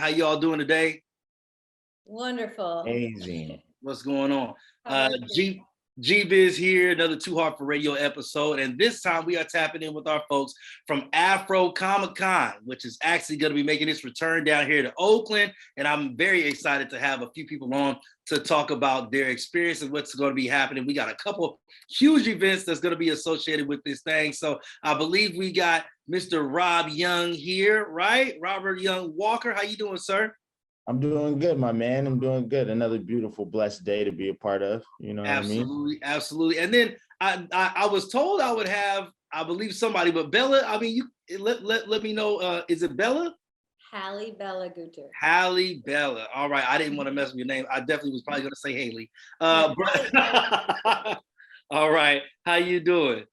How you all doing today? Wonderful. Amazing. What's going on? How about you? G BiZ here, another Too Hard for Radio episode. And this time we are tapping in with our folks from AfroComicCon, which is actually going to be making its return down here to Oakland. And I'm very excited to have a few people on to talk about their experience and what's going to be happening. We got a couple huge events that's going to be associated with this thing. So I believe we got Mr. Rob Young here, right? Robert Young Walker. How you doing, sir? I'm doing good, my man. I'm doing good. Another beautiful, blessed day to be a part of. You know what I mean? Absolutely, absolutely. And then I was told I would have, I believe somebody, but Bella. I mean, you let me know. Is it Bella? Hally Bellah-Guther. Hally Bella. All right. I didn't want to mess with your name. I definitely was probably going to say Haley. All right. How you doing?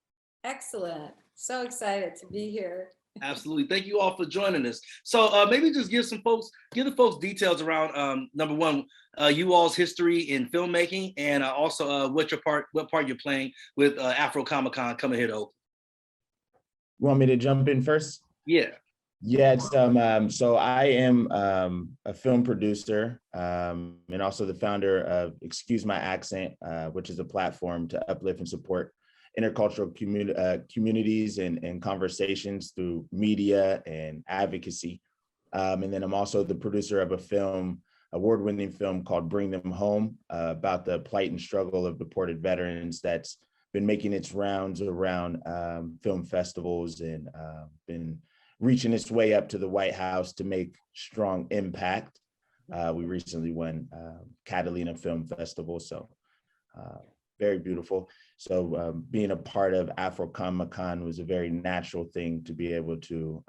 Excellent. So excited to be here. Absolutely. Thank you all for joining us. So maybe just give the folks details around number one, you all's history in filmmaking, and also what part you're playing with AfroComicCon coming here to Oakland. You want me to jump in first? Yeah. Yeah, so I am a film producer and also the founder of Excuse My Accent, which is a platform to uplift and support intercultural communities and conversations through media and advocacy. And then I'm also the producer of a award-winning film called Bring Them Home, about the plight and struggle of deported veterans that's been making its rounds around film festivals and been reaching its way up to the White House to make strong impact. We recently won Catalina Film Festival, so very beautiful. So being a part of AfroComicCon was a very natural thing to be able to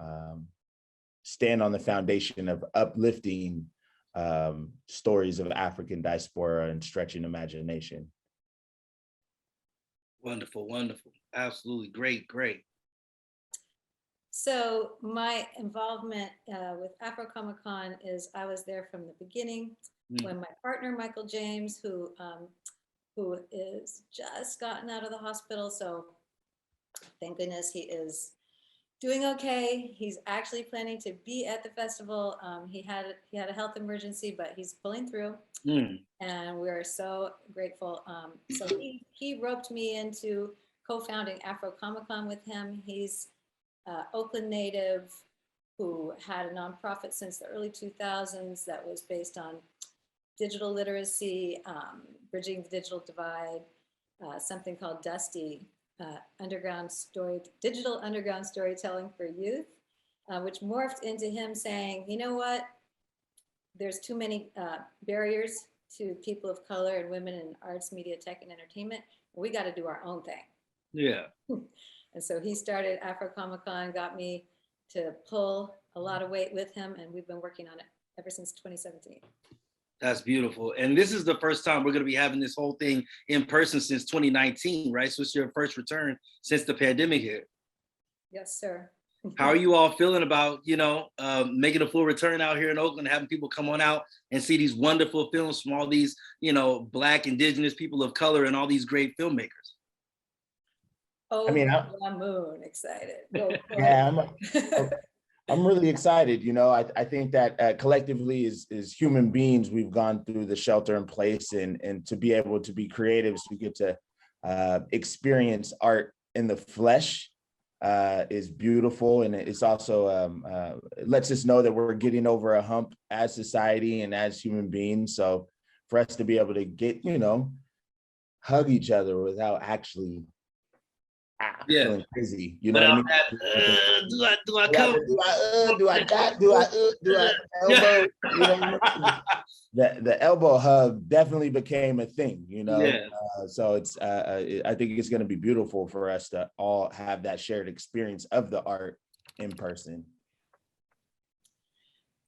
stand on the foundation of uplifting stories of African diaspora and stretching imagination. Wonderful, wonderful. Absolutely. Great, great. So my involvement with AfroComicCon is I was there from the beginning when my partner, Michael James, who is just gotten out of the hospital. So thank goodness he is doing okay. He's actually planning to be at the festival. He had a health emergency, but he's pulling through. And we're so grateful. So he roped me into co-founding AfroComicCon with him. He's Oakland native who had a nonprofit since the early 2000s that was based on digital literacy, bridging the digital divide, something called Dusty, digital underground storytelling for youth, which morphed into him saying, you know what, there's too many barriers to people of color and women in arts, media, tech, and entertainment. We got to do our own thing. Yeah. And so he started AfroComicCon, got me to pull a lot of weight with him, and we've been working on it ever since 2017. That's beautiful. And this is the first time we're going to be having this whole thing in person since 2019, right? So it's your first return since the pandemic hit. Yes, sir. How are you all feeling about, making a full return out here in Oakland, having people come on out and see these wonderful films from all these, Black, Indigenous people of color and all these great filmmakers? Oh, I mean, I'm excited. Yeah, I'm really excited. I think that collectively as human beings, we've gone through the shelter in place, and to be able to be creatives, we get to experience art in the flesh is beautiful. And it's also it lets us know that we're getting over a hump as society and as human beings. So for us to be able to get, hug each other without actually feeling crazy, you know what I mean? Do I come? Do I elbow? The elbow hug definitely became a thing, Yeah. So it's I think it's going to be beautiful for us to all have that shared experience of the art in person.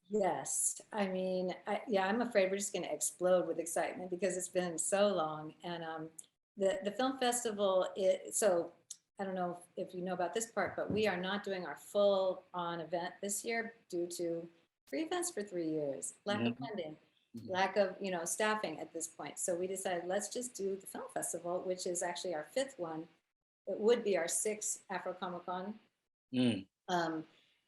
Yes, I mean, I'm afraid we're just going to explode with excitement because it's been so long. And the film festival, so I don't know if you know about this part, but we are not doing our full-on event this year due to free events for 3 years, lack of funding, lack of staffing at this point. So we decided let's just do the film festival, which is actually our 5th one. It would be our 6th AfroComicCon.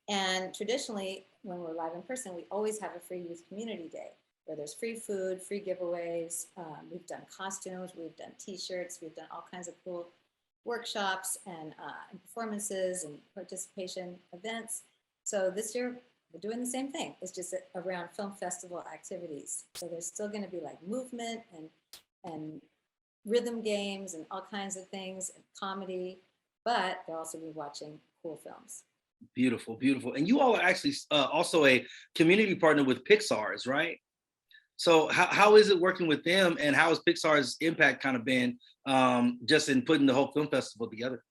And traditionally, when we're live in person, we always have a free youth community day where there's free food, free giveaways. We've done costumes, we've done t-shirts, we've done all kinds of cool workshops and performances and participation events. So this year, we're doing the same thing. It's just around film festival activities. So there's still going to be like movement and rhythm games and all kinds of things, and comedy, but they'll also be watching cool films. Beautiful, beautiful. And you all are actually also a community partner with Pixar's, right? So how is it working with them, and how has Pixar's impact kind of been just in putting the whole film festival together?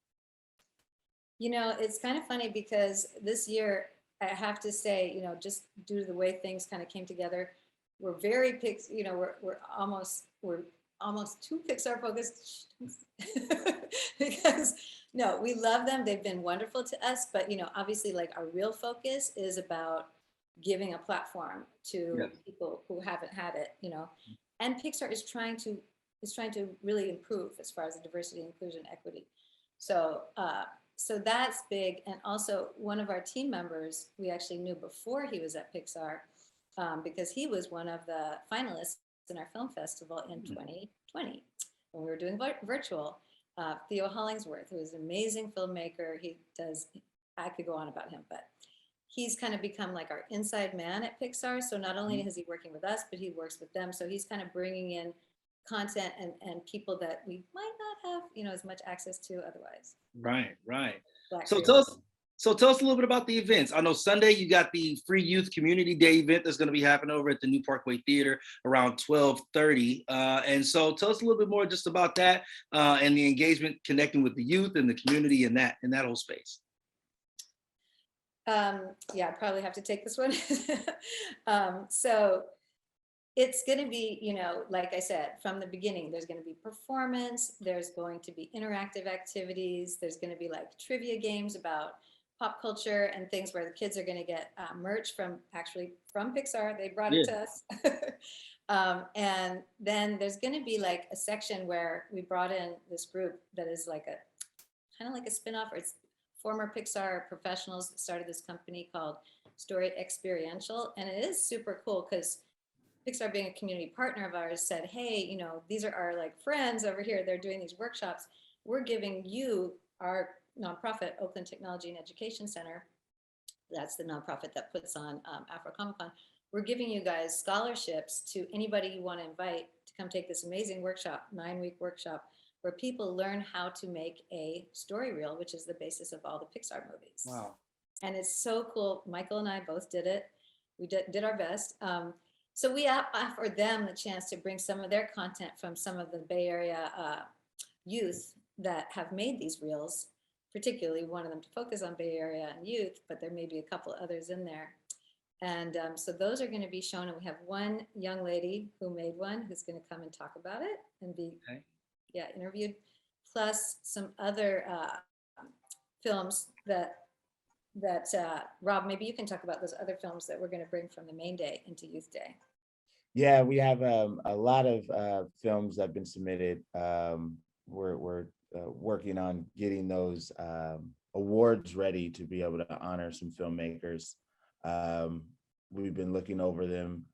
You know, it's kind of funny because this year, I have to say, you know, just due to the way things kind of came together, we're very you know, we're almost too Pixar focused because no, we love them. They've been wonderful to us, but you know, obviously like our real focus is about giving a platform to Yes. people who haven't had it, you know, and Pixar is trying to really improve as far as the diversity, inclusion, equity. So, so that's big. And also one of our team members, we actually knew before he was at Pixar, because he was one of the finalists in our film festival in 2020 when we were doing virtual. Theo Hollingsworth, who is an amazing filmmaker. He does, I could go on about him, but he's kind of become like our inside man at Pixar. So not only is he working with us, but he works with them. So he's kind of bringing in content and people that we might not have, you know, as much access to otherwise. Right, right. Black So creators. tell us a little bit about the events. I know Sunday you got the Free Youth Community Day event that's going to be happening over at the New Parkway Theater around 12:30. And so tell us a little bit more just about that and the engagement connecting with the youth and the community in that whole space. Yeah, I probably have to take this one. So it's going to be, you know, like I said, from the beginning, there's going to be performance, there's going to be interactive activities, there's going to be like trivia games about pop culture and things where the kids are going to get merch from Pixar. They brought it to us. And then there's going to be like a section where we brought in this group that is like a kind of like a spin-off, or it's former Pixar professionals that started this company called Story Experiential. And it is super cool because Pixar, being a community partner of ours, said, hey, you know, these are our like friends over here. They're doing these workshops. We're giving you, our nonprofit, Oakland Technology and Education Center, that's the nonprofit that puts on AfroComicCon. We're giving you guys scholarships to anybody you want to invite to come take this amazing workshop, 9-week workshop, where people learn how to make a story reel, which is the basis of all the Pixar movies. Wow. And it's so cool. Michael and I both did it. We did our best. So we offer them the chance to bring some of their content from some of the Bay Area youth that have made these reels, particularly one of them to focus on Bay Area and youth, but there may be a couple others in there. And so those are going to be shown. And we have one young lady who made one who's going to come and talk about it and be interviewed, plus some other films that Rob, maybe you can talk about those other films that we're going to bring from the main day into Youth Day. Yeah, we have a lot of films that have been submitted. We're working on getting those awards ready to be able to honor some filmmakers. We've been looking over them,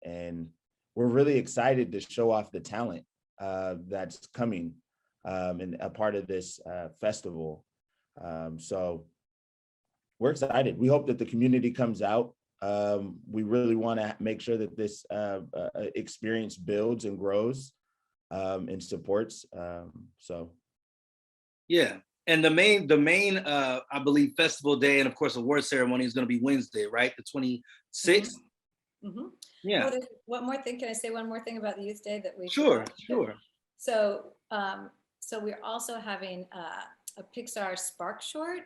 and we're really excited to show off the talent that's coming and a part of this festival. So we're excited. We hope that the community comes out. We really want to make sure that this experience builds and grows and supports. So, yeah. And the main I believe festival day and of course award ceremony is going to be Wednesday, right? The 26th. Mm-hmm. Yeah. Oh, one more thing. Can I say one more thing about the Youth Day that we Sure. So so we're also having a Pixar Spark short,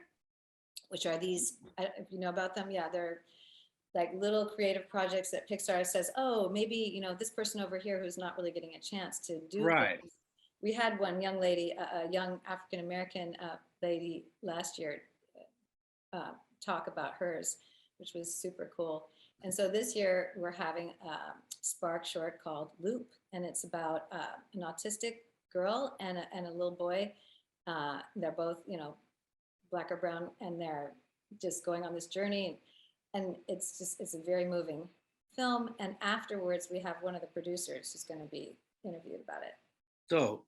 which are these, if you know about them, yeah, they're like little creative projects that Pixar says, oh, maybe, you know, this person over here who's not really getting a chance to do right things. We had one young lady, a young African-American lady last year talk about hers, which was super cool. And so this year we're having a Spark short called Loop, and it's about an autistic girl and a little boy. They're both, you know, Black or brown, and they're just going on this journey. And it's a very moving film. And afterwards, we have one of the producers who's going to be interviewed about it. Dope.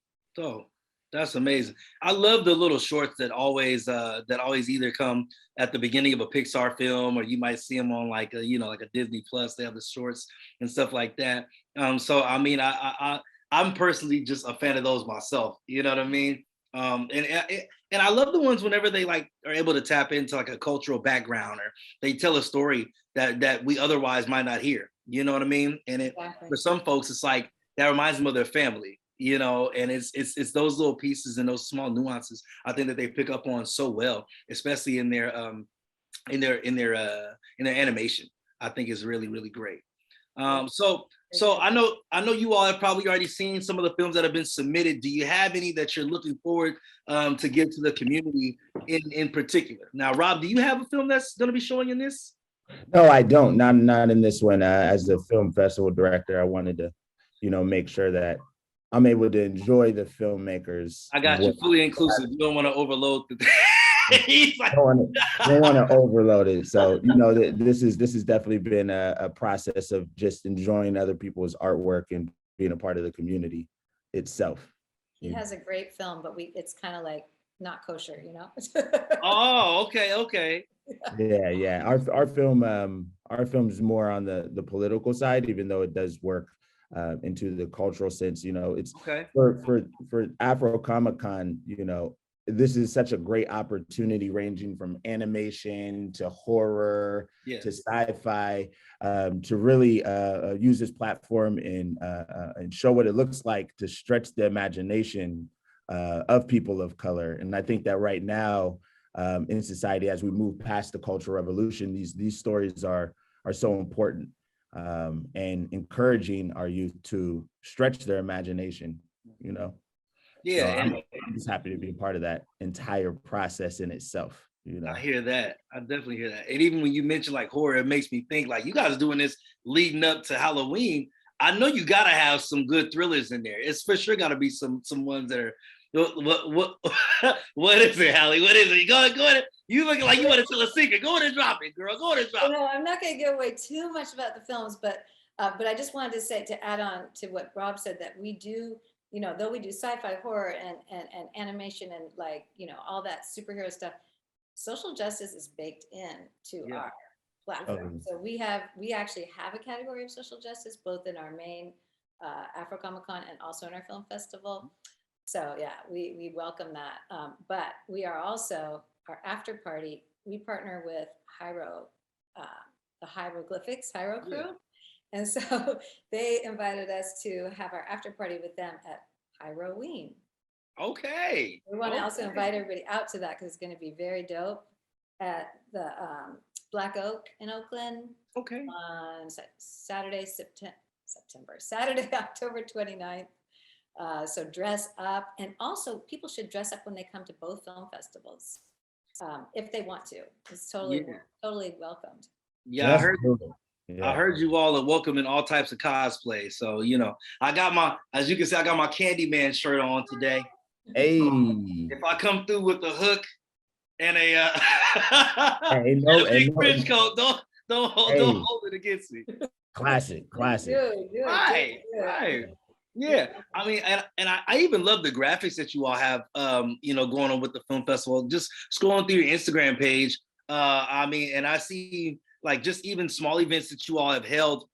That's amazing. I love the little shorts that always either come at the beginning of a Pixar film, or you might see them on like a Disney Plus. They have the shorts and stuff like that. So I mean, I'm personally just a fan of those myself. You know what I mean? And I love the ones whenever they like are able to tap into like a cultural background, or they tell a story that we otherwise might not hear. You know what I mean? And Exactly. for some folks, it's like that reminds them of their family. And it's those little pieces and those small nuances I think that they pick up on so well, especially in their animation. I think is really, really great. So I know you all have probably already seen some of the films that have been submitted. Do you have any that you're looking forward to give to the community in particular? Now, Rob, do you have a film that's going to be showing in this? No, I don't. Not in this one. As a film festival director, I wanted to, make sure that I'm able to enjoy the filmmakers. I got you, fully inclusive. You don't want to overload the He's like, don't want to overload it. So, this has definitely been a process of just enjoying other people's artwork and being a part of the community itself. He has a great film, but it's kind of like not kosher, Oh, okay. Yeah. Our film is more on the political side, even though it does work into the cultural sense. It's okay. For AfroComicCon, this is such a great opportunity, ranging from animation to horror to sci-fi, to really use this platform and show what it looks like to stretch the imagination of people of color. And I think that right now in society, as we move past the cultural revolution, these stories are so important, and encouraging our youth to stretch their imagination. Yeah, so I'm just happy to be a part of that entire process in itself. I hear that. I definitely hear that. And even when you mention like horror, it makes me think like you guys doing this leading up to Halloween. I know you gotta have some good thrillers in there. It's for sure gotta be some ones that are what is it, Hally? What is it? Go ahead. You looking like you want to tell a secret. Go ahead and drop it, girl. Go ahead and drop it. No, I'm not gonna give away too much about the films, but I just wanted to add on to what Rob said, that we do, though we do sci-fi, horror, and animation, and like, all that superhero stuff, social justice is baked in to our platform. So we actually have a category of social justice, both in our main AfroComicCon and also in our film festival. So yeah, we welcome that. But we are also, our after party, we partner with Hyro, the Hieroglyphics, Hyro crew. Yeah. And so they invited us to have our after party with them at Hyroween. Okay. We want to also invite everybody out to that, because it's going to be very dope at the Black Oak in Oakland. Okay. On Saturday, October 29th. So dress up, and also people should dress up when they come to both film festivals, if they want to. It's totally welcomed. Yeah, I heard you all are welcome in all types of cosplay. So I got as you can see, I got my Candyman shirt on today. Hey, if I come through with a hook and a big trench coat, don't hold it against me. Classic. Right. Yeah, I mean, and I even love the graphics that you all have, going on with the film festival. Just scrolling through your Instagram page, I mean, and I see like just even small events that you all have held,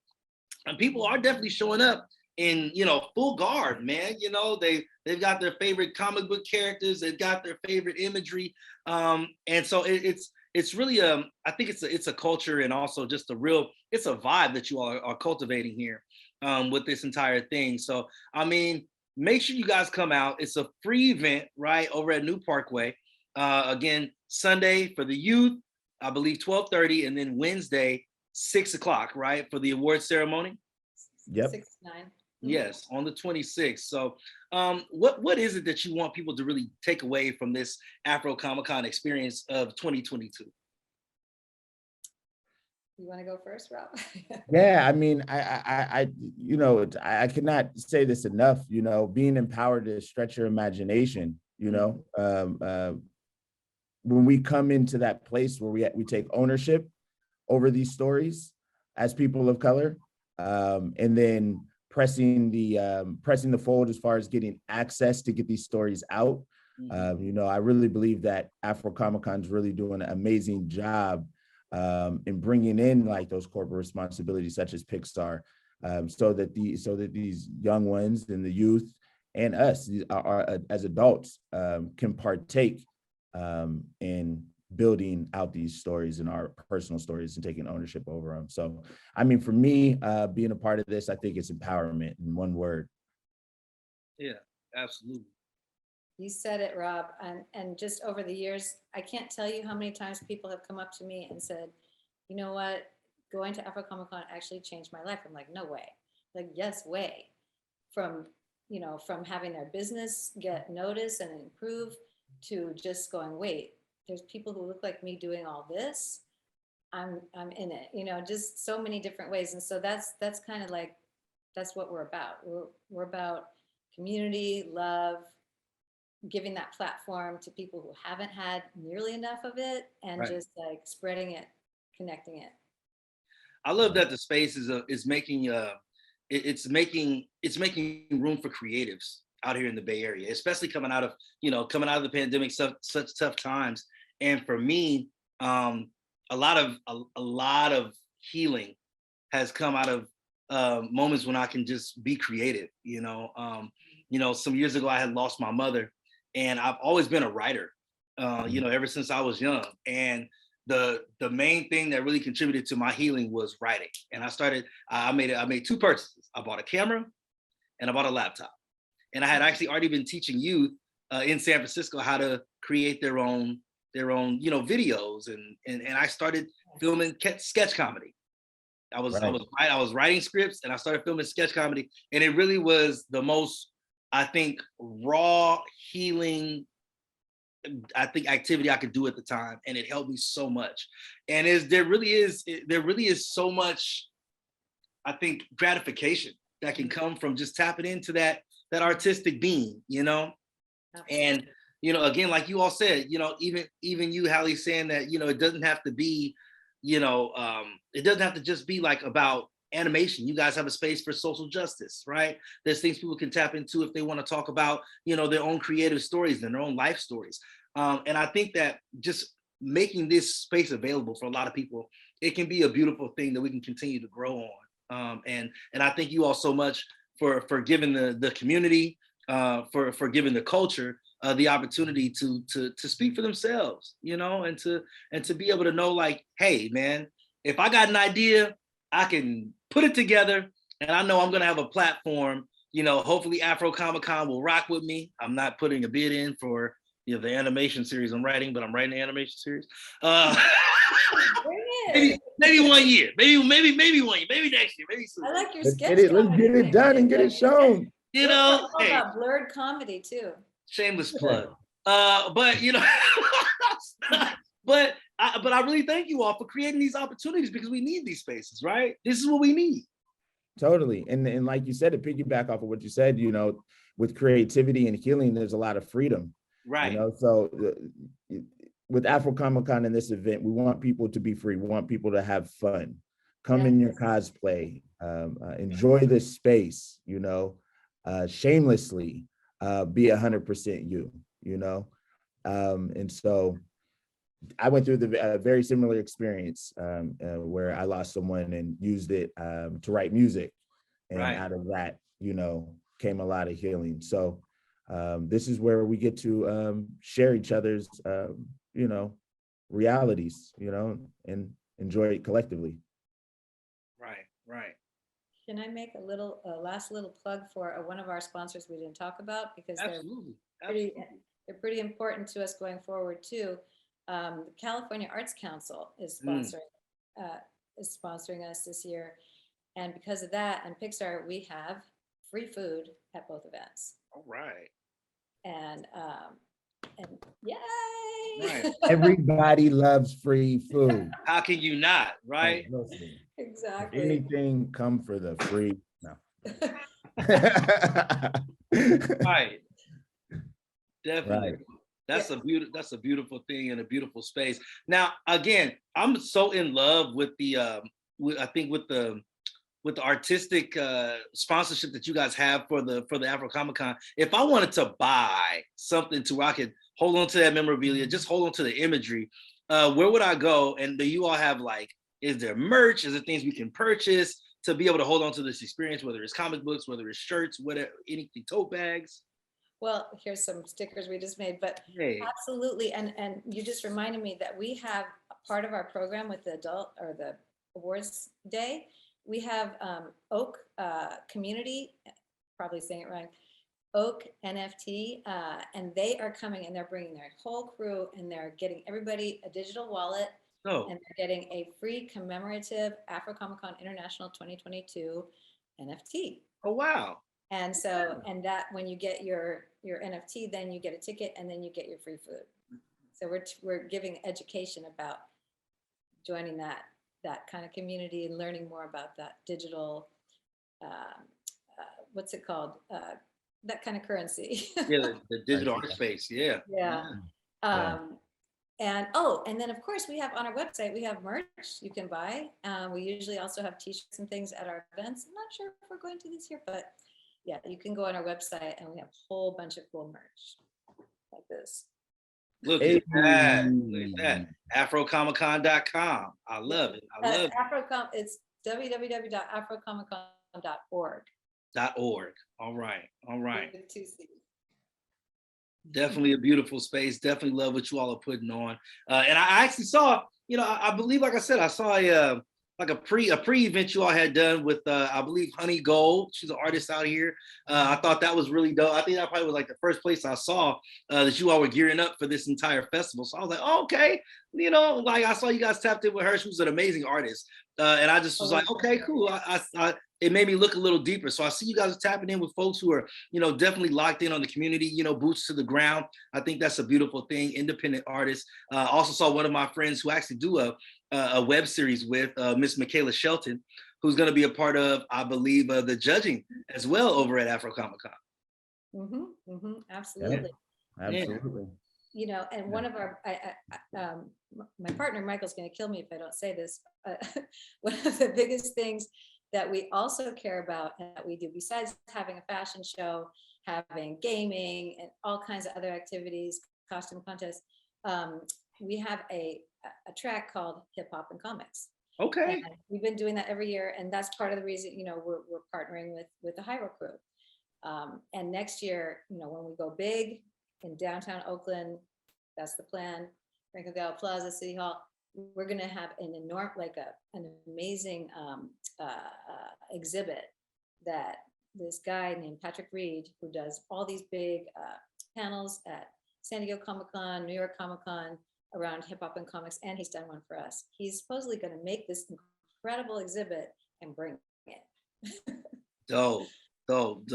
and people are definitely showing up in full garb, man. They've got their favorite comic book characters, they've got their favorite imagery, and so it's really I think it's a culture, and also just it's a vibe that you all are cultivating here. With this entire thing. So, I mean, make sure you guys come out. It's a free event, right, over at New Parkway. Again, Sunday for the youth, I believe 12:30, and then Wednesday, 6 o'clock, right, for the award ceremony. Yep. 6 to 9. Yes, on the 26th. So, what is it that you want people to really take away from this AfroComicCon experience of 2022? You want to go first, Rob? Yeah, I mean, I cannot say this enough. Being empowered to stretch your imagination. when we come into that place where we take ownership over these stories as people of color, and then pressing the fold as far as getting access to get these stories out. I really believe that AfroComicCon is really doing an amazing job in bringing in like those corporate responsibilities such as Pixar, so that these young ones and the youth and us are as adults can partake in building out these stories and our personal stories and taking ownership over them. So, I mean, for me, being a part of this, I think it's empowerment in one word. Yeah, absolutely. You said it, Rob. And just over the years, I can't tell you how many times people have come up to me and said, you know what, going to AfroComicCon actually changed my life. I'm like, no way. Like, yes, way. From having their business get noticed and improve to just going, wait, there's people who look like me doing all this. I'm in it, just so many different ways. And so that's kind of like, that's what we're about. We're about community, love, giving that platform to people who haven't had nearly enough of it, and Right. just like spreading it, connecting it. I love that the space is making it's making room for creatives out here in the Bay Area, especially coming out of the pandemic, such tough times. And for me, a lot of healing has come out of moments when I can just be creative. Some years ago I had lost my mother, and I've always been a writer, ever since I was young. And the main thing that really contributed to my healing was writing. And I made two purchases. I bought a camera and I bought a laptop. And I had actually already been teaching youth in San Francisco how to create their own videos. And I started filming sketch comedy. I was writing scripts, and I started filming sketch comedy. And it really was the most, I think, raw healing activity I could do at the time, and it helped me so much. And there really is so much, I think, gratification that can come from just tapping into that artistic being, and again, like you all said, even you, Hally, saying that it doesn't have to be, it doesn't have to just be like about animation. You guys have a space for social justice, right? There's things people can tap into if they want to talk about, their own creative stories and their own life stories. And I think that just making this space available for a lot of people, it can be a beautiful thing that we can continue to grow on. And I thank you all so much for giving the community, for giving the culture the opportunity to speak for themselves, and to be able to know, like, hey, man, if I got an idea, I can put it together, and I know I'm going to have a platform. Hopefully AfroComicCon will rock with me. I'm not putting a bid in for the animation series I'm writing, but I'm writing the animation series. Maybe 1 year, maybe 1 year, maybe next year, maybe soon. I like your Let's sketch. let's get it done and get it shown. Hey, about blurred comedy too. Shameless plug. But but I really thank you all for creating these opportunities, because we need these spaces, right? This is what we need. Totally. And like you said, to piggyback off of what you said, with creativity and healing, there's a lot of freedom. Right. So with AfroComicCon in this event, we want people to be free. We want people to have fun. Come in your cosplay, enjoy this space, shamelessly, be 100% you, and so I went through the very similar experience where I lost someone and used it to write music. And out of that, came a lot of healing. So this is where we get to share each other's, realities, and enjoy it collectively. Right. Can I make a last little plug for one of our sponsors we didn't talk about, because they're pretty important to us going forward too. The California Arts Council is sponsoring us this year, and because of that and Pixar, we have free food at both events. All right. And yay! Right. Everybody loves free food. How can you not, right? Exactly. If anything, come for the free. No. Right. Definitely. Right. That's a beautiful thing and a beautiful space. Now, again, I'm so in love with the with the artistic sponsorship that you guys have for the AfroComicCon. If I wanted to buy something to where I could hold on to that memorabilia, just hold on to the imagery, where would I go? And do you all have, like, is there merch? Is there things we can purchase to be able to hold on to this experience, whether it's comic books, whether it's shirts, whatever, anything, tote bags? Well, here's some stickers we just made, but Hey. absolutely. And you just reminded me that we have a part of our program with the adult or the awards day. We have Oak Community, probably saying it wrong, Oak NFT, and they are coming and they're bringing their whole crew and they're getting everybody a digital wallet. Oh. And they're getting a free commemorative AfroComicCon International 2022 NFT. Oh, wow. And so, and that when you get your NFT, then you get a ticket and then you get your free food. So we're giving education about joining that kind of community and learning more about that digital, what's it called? That kind of currency. Yeah, the digital art space. Yeah. Yeah. And then of course we have on our website, we have merch you can buy. We usually also have t-shirts and things at our events. I'm not sure if we're going to this year, but yeah, you can go on our website and we have a whole bunch of cool merch like this. Look at that. Look at that. AfroComicCon.com. I love it. I love it. It's www.afrocomiccon.org. .org. All right. All right. With 2 C's. Definitely a beautiful space. Definitely love what you all are putting on. And I actually saw, I believe, like I said, I saw a pre-event you all had done with, I believe, Honey Gold. She's an artist out here. I thought that was really dope. I think that probably was like the first place I saw that you all were gearing up for this entire festival. So I was like, oh, okay. Like I saw you guys tapped in with her. She was an amazing artist. And I just was like, okay, cool. It made me look a little deeper. So I see you guys tapping in with folks who are, definitely locked in on the community, boots to the ground. I think that's a beautiful thing. Independent artists. Also saw one of my friends who actually do a web series with Miss Michaela Shelton, who's going to be a part of, I believe, the judging as well over at AfroComicCon. Absolutely. Yeah, absolutely. And one of our, my partner Michael's going to kill me if I don't say this. One of the biggest things that we also care about and that we do, besides having a fashion show, having gaming and all kinds of other activities, costume contests, we have a track called Hip Hop and Comics. Okay. And we've been doing that every year, and that's part of the reason we're partnering with the Hyro crew. And next year, when we go big in downtown Oakland, that's the plan. Franklin Gallup Plaza, City Hall. We're going to have an amazing exhibit that this guy named Patrick Reed, who does all these big panels at San Diego Comic-Con, New York Comic-Con, around hip hop and comics, and he's done one for us. He's supposedly going to make this incredible exhibit and bring it. Dope. Well,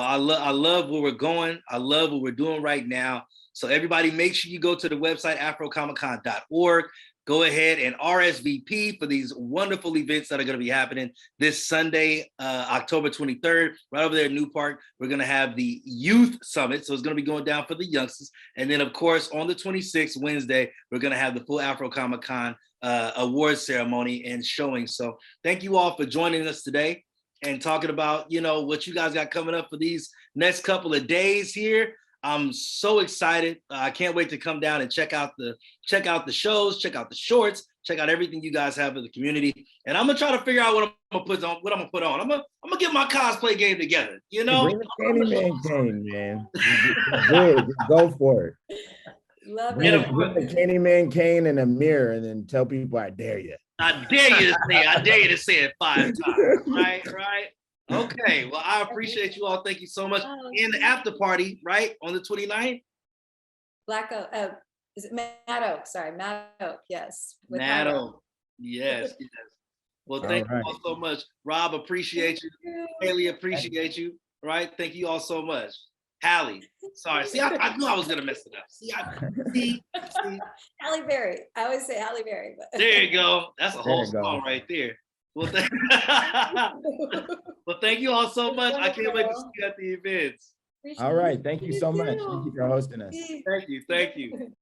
I love where we're going. I love what we're doing right now. So everybody, make sure you go to the website, AfroComicCon.org. Go ahead and RSVP for these wonderful events that are going to be happening this Sunday, October 23rd, right over there in New Park. We're going to have the Youth Summit. So it's going to be going down for the youngsters. And then, of course, on the 26th, Wednesday, we're going to have the full AfroComicCon awards ceremony and showing. So thank you all for joining us today and talking about, what you guys got coming up for these next couple of days here. I'm so excited. I can't wait to come down and check out the shows, check out the shorts, check out everything you guys have for the community. And I'm gonna try to figure out what I'm gonna put on. I'm gonna get my cosplay game together. Bring the Candyman cane, man. Just go for it. Love Bring it. the Candyman cane and a mirror, and then tell people I dare you. I dare you to say it 5 times. Right. Okay, well, I appreciate you all. Thank you so much. In the after party, right, on the 29th? Black Oak, is it Mad Oak? Sorry, Mad Oak, yes. Mad Oak, yes. Well, thank you all so much. Rob, appreciate you. Haley, appreciate you, right? Thank you all so much. Hally, sorry. See, I knew I was going to mess it up. See. Halle Berry. I always say Halle Berry. But. There you go. That's a whole song right there. Well, thank you all so much. I can't wait to see you at the events. Appreciate All right. Thank you so much. too. Thank you for hosting us. Thank you. Thank you.